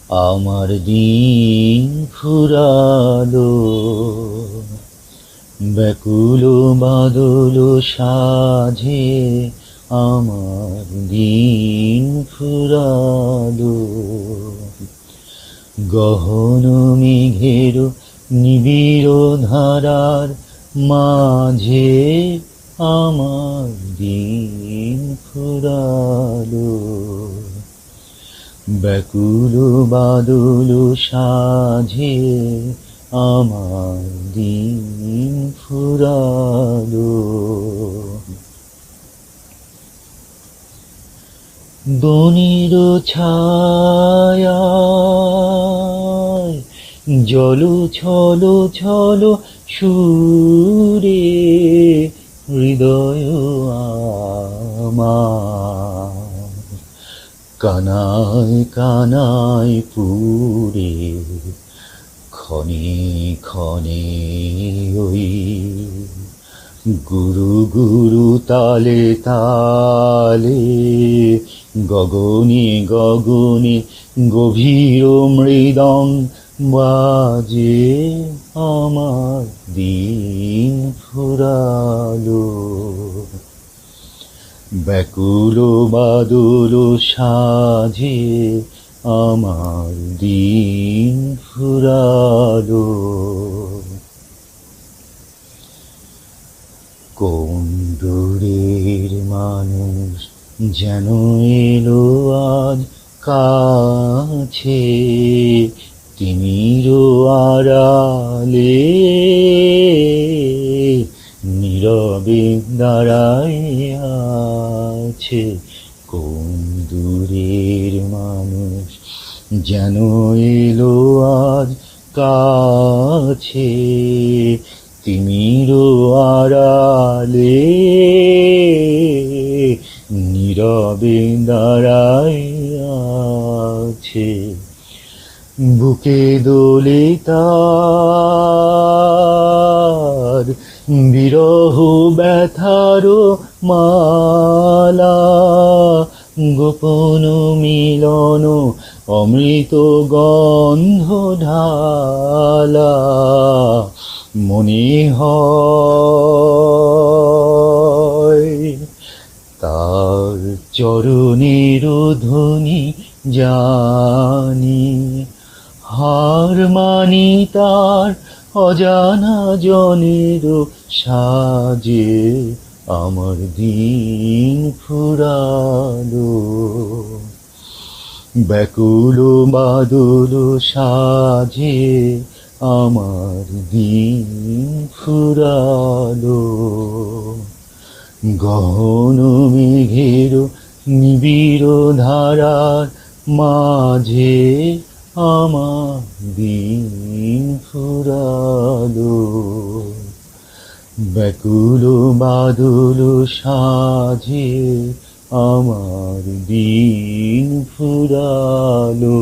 আমার দিন ফুরালো, ব্যাকুল বাদল সাজে আমার দিন ফুরালো। গহন মেঘের নিবিড় ধারার মাঝে আমার দিন ফুরালো। ব্যাকুল বাদল সাজে আমার দিন ফুরালো। বনের ছায়ায় জল ছল ছল সুরে হৃদয় আমার কানায় কানায় পুরে ক্ষণে ক্ষণে ওই গুরু গুরু তালে তালে গগনে গগনে গভীর মৃদং বাজে আমার দিন ফুরালো। ব্যাকুল বাদল সাজে আমার দিন ফুরালো। কোন দূরের মানুষ যেন এলো আজ কাছে, তিমির আড়ালে নীরবে দাঁড়ায় আছে। কোন দূরের মানুষ যেন এলো আজ কাছে, তিমির আড়ালে নীরবে দাঁড়ায় আছে। বুকে দোলে তার বিরহ ব্যথার মালা, গোপন মিলন অমৃত গন্ধ ঢালা। মনে হয় তার চরণের ধ্বনি জানি, হার মানি তার অজানা জনের সাজে আমার দিন ফুরালো। ব্যাকুল বাদল সাজে আমার দিন ফুরালো। গহন মেঘের নিবিড় ধারার মাঝে আমার দিন ফুরালো। ব্যাকুল বাদল সাজে আমার দিন ফুরালো।